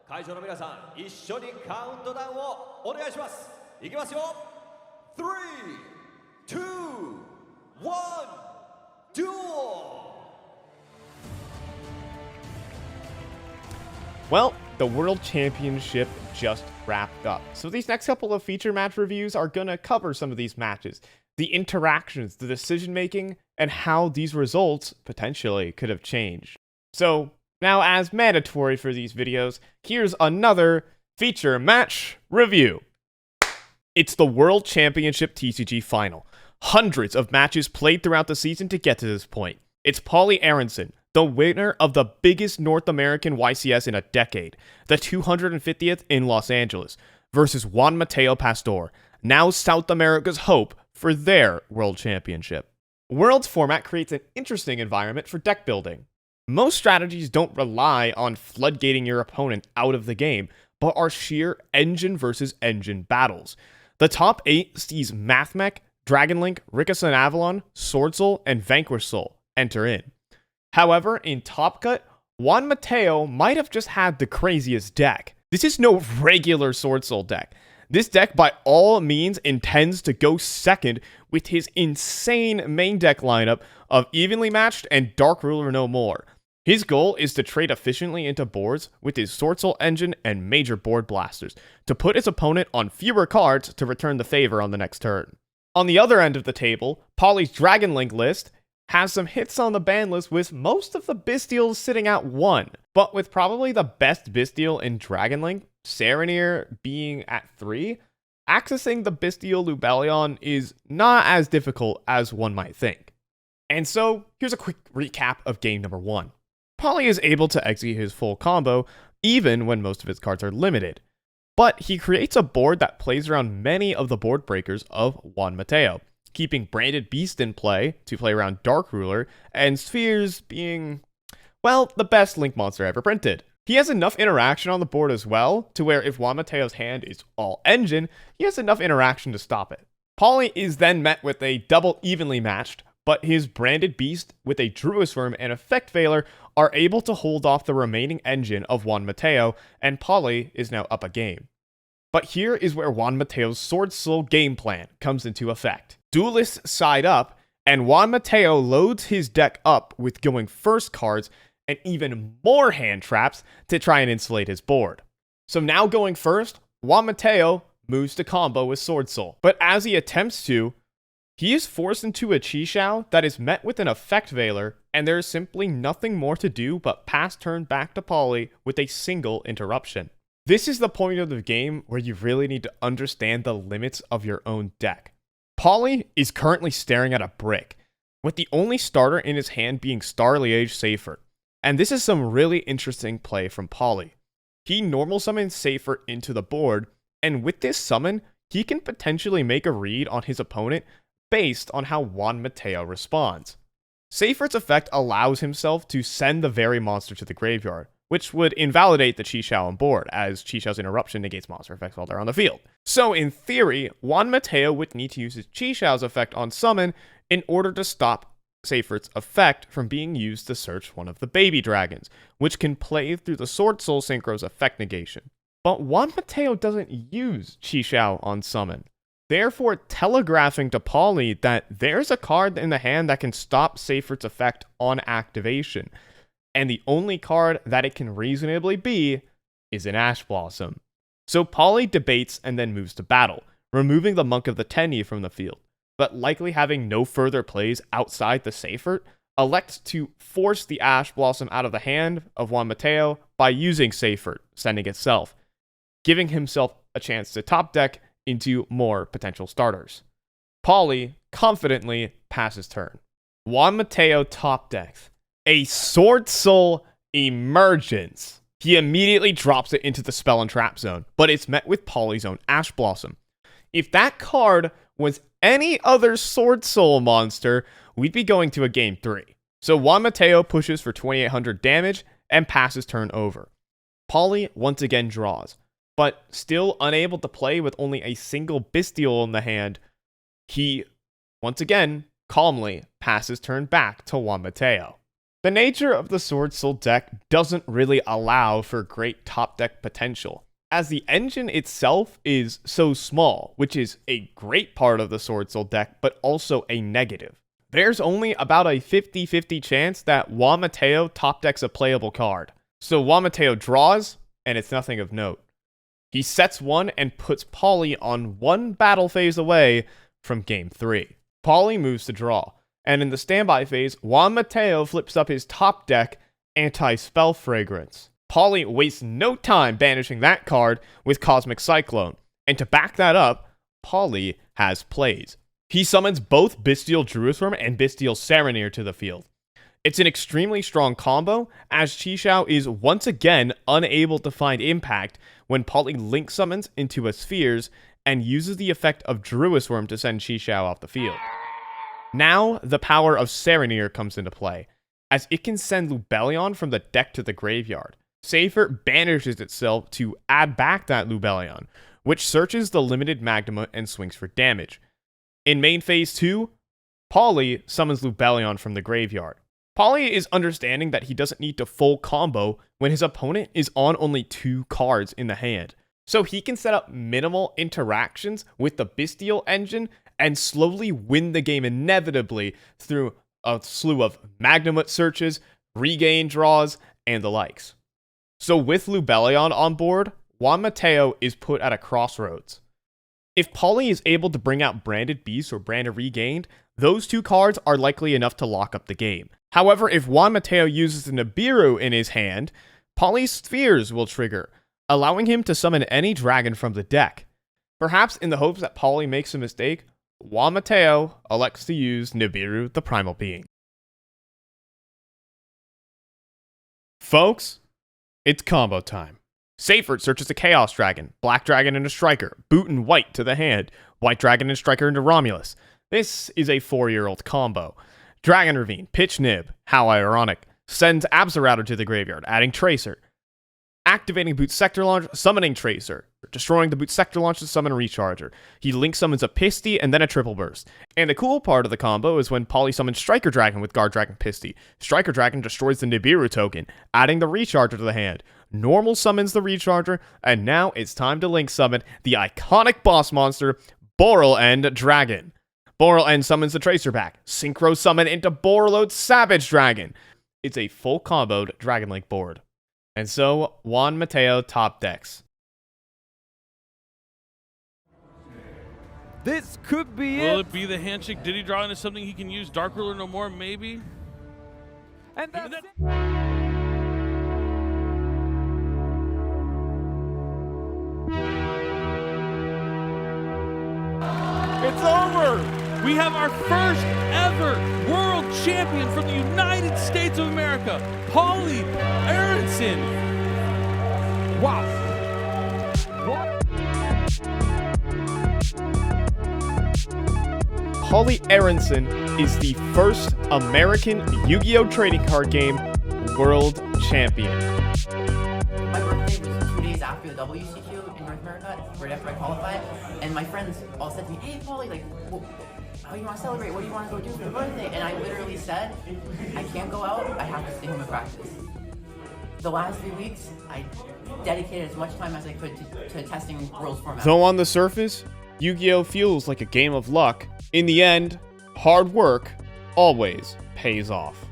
会場の皆さん、一緒にカウントダウンをお願いします。いきますよ。3、2、1、duel! Well, the World Championship just wrapped up, so these next couple of feature match reviews are gonna cover some of these matches, the interactions, the decision making, and how these results potentially could have changed. So, now as mandatory for these videos, here's another feature match review. It's the World Championship TCG Final. Hundreds of matches played throughout the season to get to this point. It's Paulie Aronson, the winner of the biggest North American YCS in a decade, the 250th in Los Angeles, versus Juan Mateo Pastor, now South America's hope for their World Championship. Worlds format creates an interesting environment for deck building. Most strategies don't rely on floodgating your opponent out of the game, but are sheer engine versus engine battles. The top 8 sees Mathmech, Dragonlink, Rickason Avalon, Sword Soul, and Vanquish Soul enter in. However, in Top Cut, Juan Mateo might have just had the craziest deck. This is no regular Sword Soul deck. This deck by all means intends to go second with his insane main deck lineup of Evenly Matched and Dark Ruler No More. His goal is to trade efficiently into boards with his Sword Soul engine and major board blasters, to put his opponent on fewer cards to return the favor on the next turn. On the other end of the table, Paulie's Dragonlink list has some hits on the ban list with most of the Bystials sitting at 1, but with probably the best Bystial in Dragonlink, Serenir, being at 3, accessing the Bystial Lubellion is not as difficult as one might think. And so, here's a quick recap of game number 1. Paulie is able to execute his full combo, even when most of his cards are limited. But he creates a board that plays around many of the board breakers of Juan Mateo, keeping Branded Beast in play to play around Dark Ruler, and Spheres being, well, the best Link monster ever printed. He has enough interaction on the board as well, to where if Juan Mateo's hand is all engine, he has enough interaction to stop it. Paulie is then met with a double Evenly Matched, but his Branded Beast with a Druis Worm and Effect Veiler are able to hold off the remaining engine of Juan Mateo, and Paulie is now up a game. But here is where Juan Mateo's Sword Soul game plan comes into effect. Duelists side up, and Juan Mateo loads his deck up with going first cards and even more hand traps to try and insulate his board. So now going first, Juan Mateo moves to combo with Sword Soul, but as he attempts to, he is forced into a Chi-Shao that is met with an Effect Veiler, and there is simply nothing more to do but pass turn back to Paulie with a single interruption. This is the point of the game where you really need to understand the limits of your own deck. Paulie is currently staring at a brick, with the only starter in his hand being Starliege Safer, and this is some really interesting play from Paulie. He normal summons Safer into the board, and with this summon, he can potentially make a read on his opponent based on how Juan Mateo responds. Safer's effect allows himself to send the very monster to the graveyard, which would invalidate the Chi-Shao on board, as Chi-Shao's interruption negates monster effects while they're on the field. So in theory, Juan Mateo would need to use his Chi-Shao's effect on summon in order to stop Safer's effect from being used to search one of the baby dragons, which can play through the Sword Soul Synchro's effect negation. But Juan Mateo doesn't use Chi-Shao on summon, therefore telegraphing to Paulie that there's a card in the hand that can stop Safer's effect on activation, and the only card that it can reasonably be is an Ash Blossom. So Paulie debates and then moves to battle, removing the Monk of the Tenyi from the field, but likely having no further plays outside the Safer, elects to force the Ash Blossom out of the hand of Juan Mateo by using Safer, sending itself, giving himself a chance to top deck into more potential starters. Paulie confidently passes turn. Juan Mateo top decks a Sword Soul Emergence. He immediately drops it into the spell and trap zone, but it's met with Paulie's own Ash Blossom. If that card was any other Sword Soul monster, we'd be going to a game 3. So Juan Mateo pushes for 2800 damage and passes turn over. Paulie once again draws, but still unable to play with only a single Bystial in the hand, he once again calmly passes turn back to Juan Mateo. The nature of the Sword Soul deck doesn't really allow for great top deck potential, as the engine itself is so small, which is a great part of the Sword Soul deck, but also a negative. There's only about a 50-50 chance that Juan Mateo top decks a playable card. So Juan Mateo draws, and it's nothing of note. He sets one and puts Paulie on one battle phase away from Game 3. Paulie moves to draw, and in the standby phase, Juan Mateo flips up his top deck, Anti-Spell Fragrance. Paulie wastes no time banishing that card with Cosmic Cyclone, and to back that up, Paulie has plays. He summons both Bestial Druisworm and Bestial Serenir to the field. It's an extremely strong combo, as Chixiao is once again unable to find impact when Paulie link summons into a Spheres and uses the effect of Druisworm to send Chixiao off the field. Now, the power of Serenir comes into play, as it can send Lubellion from the deck to the graveyard. Safer banishes itself to add back that Lubellion, which searches the limited Magnemite and swings for damage. In main phase 2, Paulie summons Lubellion from the graveyard. Paulie is understanding that he doesn't need to full combo when his opponent is on only 2 cards in the hand, so he can set up minimal interactions with the Bestial engine and slowly win the game inevitably through a slew of Magnemite searches, regain draws, and the likes. So with Lubellion on board, Juan Mateo is put at a crossroads. If Paulie is able to bring out Branded Beast or Branded Regained, those 2 cards are likely enough to lock up the game. However, if Juan Mateo uses the Nibiru in his hand, Paulie's Spheres will trigger, allowing him to summon any dragon from the deck. Perhaps in the hopes that Paulie makes a mistake, Juan Mateo elects to use Nibiru the Primal Being. Folks, it's combo time. Seyfert searches a Chaos Dragon, Black Dragon and a Striker, Boot and White to the hand, White Dragon and Striker into Romulus. This is a 4-year-old combo. Dragon Ravine, Pitch Nib, how ironic, sends Abzerrouter to the graveyard, adding Tracer. Activating Boot Sector Launch, summoning Tracer. Destroying the Boot Sector Launch to summon Recharger. He link summons a Pisty and then a Triple Burst. And the cool part of the combo is when Paulie summons Striker Dragon with Guard Dragon Pisty. Striker Dragon destroys the Nibiru token, adding the Recharger to the hand. Normal summons the Recharger, and now it's time to link summon the iconic boss monster, Boral End Dragon. Boral End summons the Tracer back. Synchro summon into Borreload Savage Dragon. It's a full comboed Dragon Link board. And so, Juan Mateo top decks. This could be Will it be the handshake? Did he draw into something he can use? Dark Ruler no more, maybe? And that's it. It's over! We have our first ever world champion from the United States of America, Paulie Aronson. Wow. What? Paulie Aronson is the first American Yu-Gi-Oh! Trading card game world champion. My birthday was 2 days after the WCQ in North America, right after I qualified, and my friends all said to me, "Hey, Paulie, like, how do you want to celebrate? What do you want to go do for your birthday?" And I literally said, "I can't go out. I have to stay home and practice." The last 3 weeks, I dedicated as much time as I could to testing rules format. Though on the surface, Yu-Gi-Oh! Feels like a game of luck, in the end, hard work always pays off.